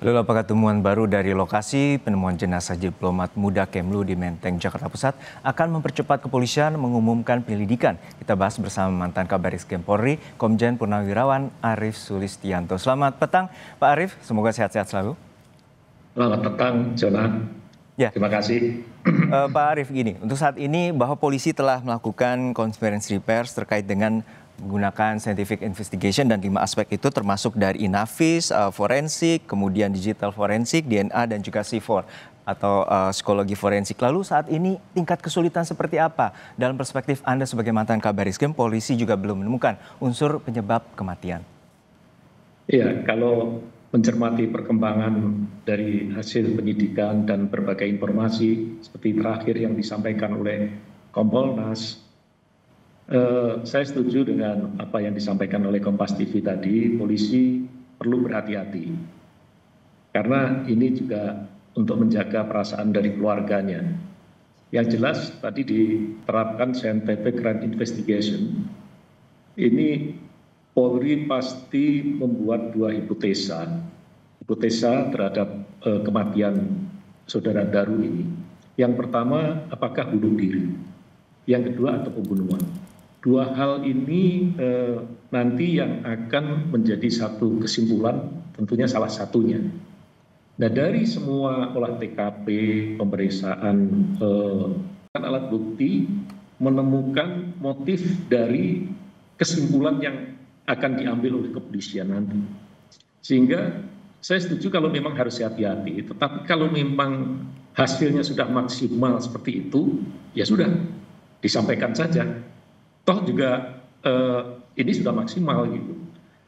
Lalu apakah temuan baru dari lokasi penemuan jenazah diplomat muda Kemlu di Menteng, Jakarta Pusat akan mempercepat kepolisian mengumumkan penyelidikan? Kita bahas bersama mantan Kabariskem Polri, Komjen Purnawirawan Arief Sulistianto. Selamat petang Pak Arief, semoga sehat-sehat selalu. Selamat petang, Jonah. Ya. Terima kasih. Pak Arief, gini, untuk saat ini bahwa polisi telah melakukan konferensi pers terkait dengan menggunakan scientific investigation dan 5 aspek itu termasuk dari Inavis, forensik, kemudian digital forensik, DNA dan juga C4 atau psikologi forensik. Lalu saat ini tingkat kesulitan seperti apa? Dalam perspektif Anda sebagai mantan Kabariskem, polisi juga belum menemukan unsur penyebab kematian. Iya, kalau mencermati perkembangan dari hasil penyidikan dan berbagai informasi seperti terakhir yang disampaikan oleh Kompolnas, saya setuju dengan apa yang disampaikan oleh Kompas TV tadi. Polisi perlu berhati-hati karena ini juga untuk menjaga perasaan dari keluarganya. Yang jelas tadi diterapkan scientific crime investigation. Ini Polri pasti membuat 2 hipotesa terhadap kematian saudara Daru ini. Yang pertama, apakah bunuh diri? Yang kedua, atau pembunuhan? 2 hal ini nanti yang akan menjadi satu kesimpulan, tentunya salah satunya. Nah, dari semua olah TKP, pemeriksaan alat bukti, menemukan motif dari kesimpulan yang akan diambil oleh kepolisian nanti. Sehingga saya setuju kalau memang harus hati-hati, tetapi kalau memang hasilnya sudah maksimal seperti itu, ya sudah, disampaikan saja. Toh juga ini sudah maksimal gitu.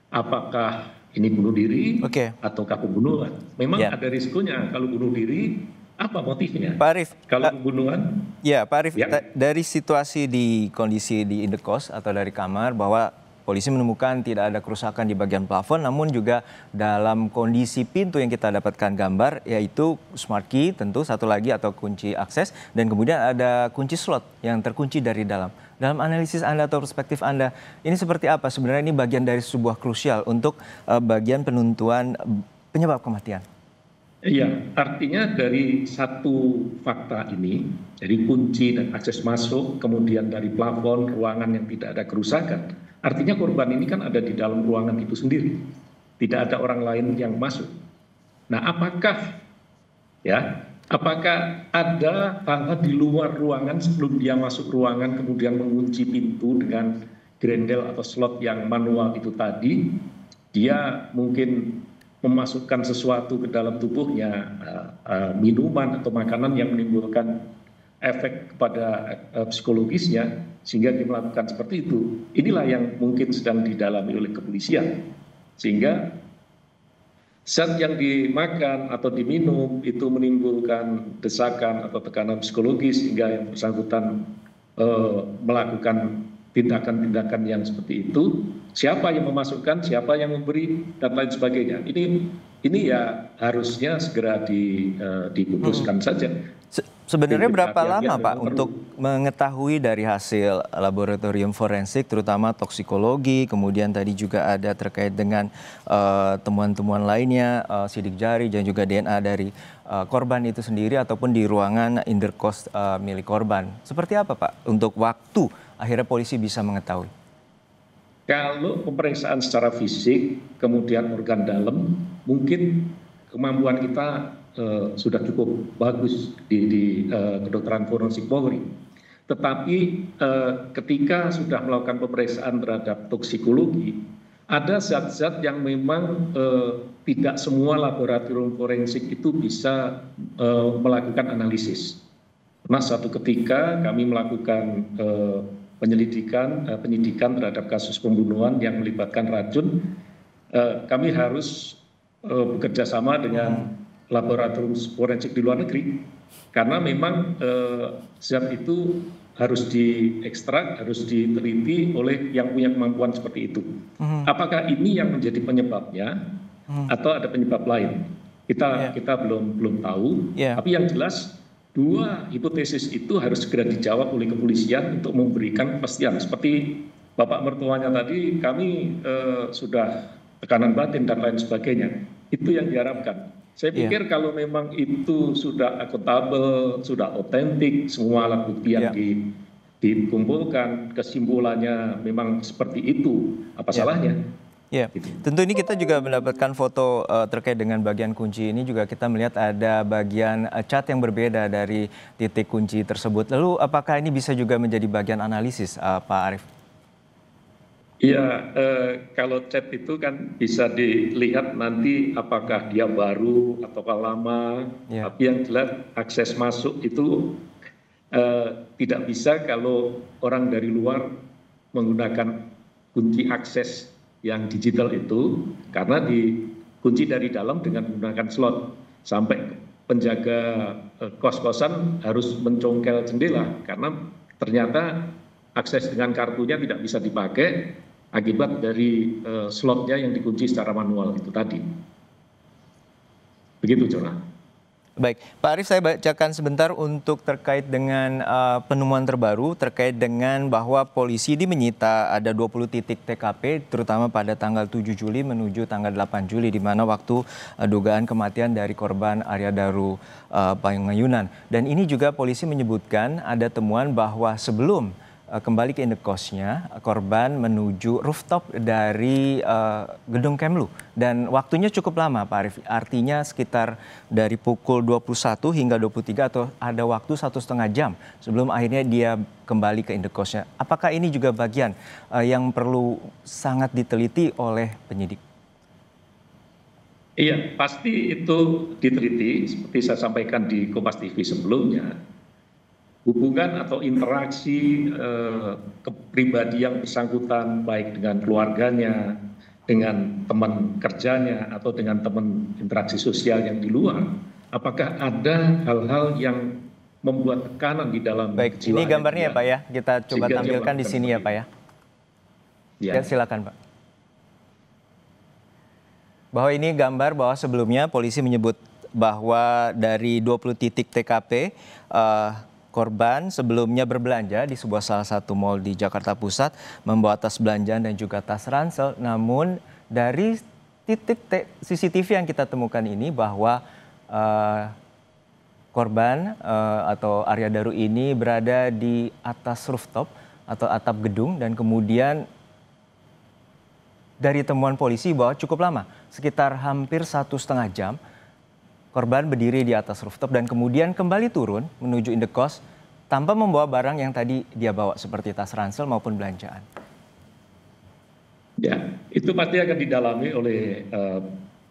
Apakah ini bunuh diri ataukah pembunuhan? Memang ada risikonya kalau bunuh diri. Apa motifnya? Pak Arief, kalau pembunuhan? Ya, Pak Arief, dari situasi di kondisi di indekos atau dari kamar bahwa polisi menemukan tidak ada kerusakan di bagian plafon, namun juga dalam kondisi pintu yang kita dapatkan gambar, yaitu smart key tentu satu lagi atau kunci akses, dan kemudian ada kunci slot yang terkunci dari dalam. Dalam analisis Anda atau perspektif Anda, ini seperti apa? Sebenarnya ini bagian dari sebuah krusial untuk bagian penentuan penyebab kematian. Iya, artinya dari satu fakta ini, dari kunci dan akses masuk, kemudian dari plafon, ruangan yang tidak ada kerusakan, artinya korban ini kan ada di dalam ruangan itu sendiri. Tidak ada orang lain yang masuk. Nah, apakah ada hal-hal di luar ruangan sebelum dia masuk ruangan, kemudian mengunci pintu dengan grendel atau slot yang manual itu tadi, dia mungkin memasukkan sesuatu ke dalam tubuhnya, minuman atau makanan yang menimbulkan efek kepada psikologisnya, sehingga dia melakukan seperti itu. Inilah yang mungkin sedang didalami oleh kepolisian. Sehingga zat yang dimakan atau diminum itu menimbulkan desakan atau tekanan psikologis, sehingga yang bersangkutan melakukan tindakan-tindakan yang seperti itu. Siapa yang memasukkan, siapa yang memberi, dan lain sebagainya. Ini ya harusnya segera diputuskan saja. Sebenarnya berapa lama Pak untuk mengetahui dari hasil laboratorium forensik, terutama toksikologi, kemudian tadi juga ada terkait dengan temuan-temuan lainnya, sidik jari dan juga DNA dari korban itu sendiri ataupun di ruangan indekos milik korban. Seperti apa Pak untuk waktu akhirnya polisi bisa mengetahui? Kalau pemeriksaan secara fisik, kemudian organ dalam, mungkin kemampuan kita sudah cukup bagus di kedokteran forensik Polri. Tetapi ketika sudah melakukan pemeriksaan terhadap toksikologi, ada zat-zat yang memang tidak semua laboratorium forensik itu bisa melakukan analisis. Nah, suatu ketika kami melakukan penyidikan terhadap kasus pembunuhan yang melibatkan racun, kami harus bekerja sama dengan laboratorium forensik di luar negeri, karena memang zat itu harus diekstrak, harus diteliti oleh yang punya kemampuan seperti itu. Apakah ini yang menjadi penyebabnya atau ada penyebab lain? Kita belum tahu. Tapi yang jelas 2 hipotesis itu harus segera dijawab oleh kepolisian untuk memberikan kepastian. Seperti Bapak mertuanya tadi, kami sudah tekanan batin dan lain sebagainya. Itu yang diharapkan. Saya pikir kalau memang itu sudah akuntabel, sudah otentik, semua alat bukti yang dikumpulkan, kesimpulannya memang seperti itu, apa salahnya? Ya, tentu ini kita juga mendapatkan foto terkait dengan bagian kunci ini juga kita melihat ada bagian cat yang berbeda dari titik kunci tersebut. Lalu apakah ini bisa juga menjadi bagian analisis, Pak Arief? Iya, kalau cat itu kan bisa dilihat nanti apakah dia baru atau lama. Tapi yang jelas akses masuk itu tidak bisa kalau orang dari luar menggunakan kunci akses yang digital itu, karena dikunci dari dalam dengan menggunakan slot. Sampai penjaga kos-kosan harus mencongkel jendela karena ternyata akses dengan kartunya tidak bisa dipakai akibat dari slotnya yang dikunci secara manual itu tadi. Begitu, Jona. Baik, Pak Arief, saya bacakan sebentar untuk terkait dengan penemuan terbaru terkait dengan bahwa polisi menyita ada 20 titik TKP terutama pada tanggal 7 Juli menuju tanggal 8 Juli di mana waktu dugaan kematian dari korban Arya Daru Pangayunan. Dan ini juga polisi menyebutkan ada temuan bahwa sebelum kembali ke indekosnya, korban menuju rooftop dari gedung Kemlu. Dan waktunya cukup lama, Pak Arief. Artinya sekitar dari pukul 21 hingga 23 atau ada waktu 1,5 jam sebelum akhirnya dia kembali ke indekosnya. Apakah ini juga bagian yang perlu sangat diteliti oleh penyidik? Iya, pasti itu diteliti. Seperti saya sampaikan di Kompas TV sebelumnya. Hubungan atau interaksi kepribadi yang bersangkutan baik dengan keluarganya, dengan teman kerjanya atau dengan teman interaksi sosial yang di luar, apakah ada hal-hal yang membuat tekanan di dalam Baik, ini gambarnya ya Pak ya, kita coba tampilkan di sini ya Pak ya. Ya, silakan Pak. Bahwa ini gambar bahwa sebelumnya polisi menyebut bahwa dari 20 titik TKP korban sebelumnya berbelanja di sebuah salah satu mal di Jakarta Pusat, membawa tas belanjaan dan juga tas ransel. Namun dari titik CCTV yang kita temukan ini bahwa korban atau Arya Daru ini berada di atas rooftop atau atap gedung, dan kemudian dari temuan polisi bahwa cukup lama, sekitar hampir 1,5 jam, korban berdiri di atas rooftop dan kemudian kembali turun menuju indekos tanpa membawa barang yang tadi dia bawa seperti tas ransel maupun belanjaan. Ya, itu pasti akan didalami oleh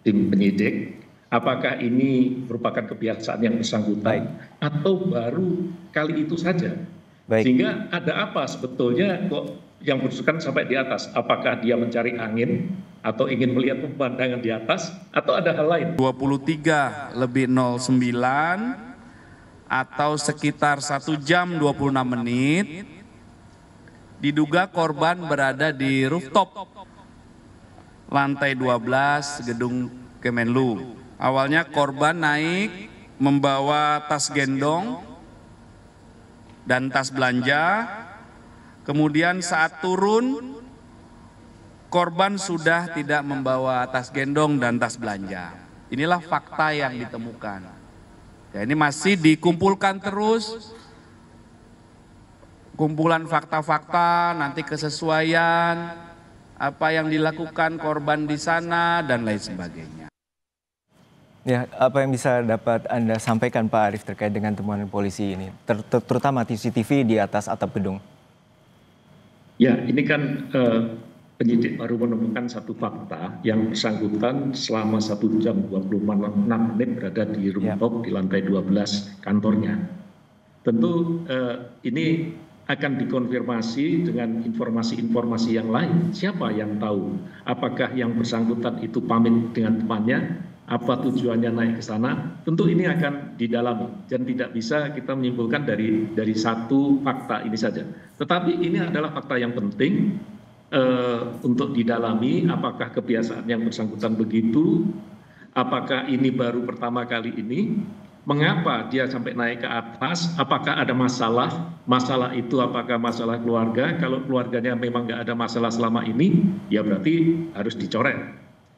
tim penyidik. Apakah ini merupakan kebiasaan yang bersangkutan atau baru kali itu saja? Sehingga ada apa sebetulnya kok yang berusukan sampai di atas? Apakah dia mencari angin atau ingin melihat pemandangan di atas atau ada hal lain? 23:09 atau sekitar 1 jam 26 menit diduga korban berada di rooftop lantai 12 gedung Kemenlu. Awalnya korban naik membawa tas gendong dan tas belanja. Kemudian saat turun, korban sudah tidak membawa tas gendong dan tas belanja. Inilah fakta yang ditemukan. Ya, ini masih dikumpulkan terus, kumpulan fakta-fakta, nanti kesesuaian, apa yang dilakukan korban di sana, dan lain sebagainya. Ya, apa yang bisa dapat Anda sampaikan Pak Arief terkait dengan temuan polisi ini, terutama CCTV di atas atap gedung? Ya, ini kan penyidik baru menemukan satu fakta yang bersangkutan selama 1 jam 26 menit berada di rooftop di lantai 12 kantornya. Tentu ini akan dikonfirmasi dengan informasi-informasi yang lain. Siapa yang tahu? Apakah yang bersangkutan itu pamit dengan temannya? Apa tujuannya naik ke sana? Tentu ini akan didalami dan tidak bisa kita menyimpulkan dari satu fakta ini saja. Tetapi ini adalah fakta yang penting untuk didalami. Apakah kebiasaan yang bersangkutan begitu? Apakah ini baru pertama kali ini? Mengapa dia sampai naik ke atas? Apakah ada masalah? Masalah itu apakah masalah keluarga? Kalau keluarganya memang nggak ada masalah selama ini, ya berarti harus dicoret.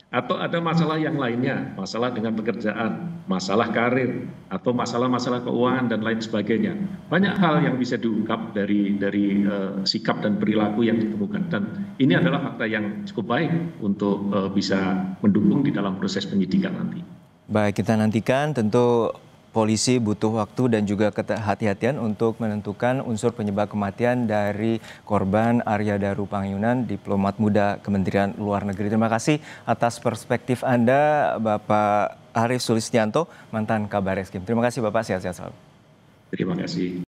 Atau ada masalah yang lainnya, masalah dengan pekerjaan, masalah karir, atau masalah-masalah keuangan dan lain sebagainya. Banyak hal yang bisa diungkap dari sikap dan perilaku yang ditemukan. Dan ini adalah fakta yang cukup baik untuk bisa mendukung di dalam proses penyidikan nanti. Baik, kita nantikan tentu polisi butuh waktu dan juga kehati-hatian untuk menentukan unsur penyebab kematian dari korban Arya Daru Pangyunan, diplomat muda Kementerian Luar Negeri. Terima kasih atas perspektif Anda, Bapak Arief Sulistianto, mantan Kabar Eskrim. Terima kasih Bapak, sehat-sehat selalu. Terima kasih.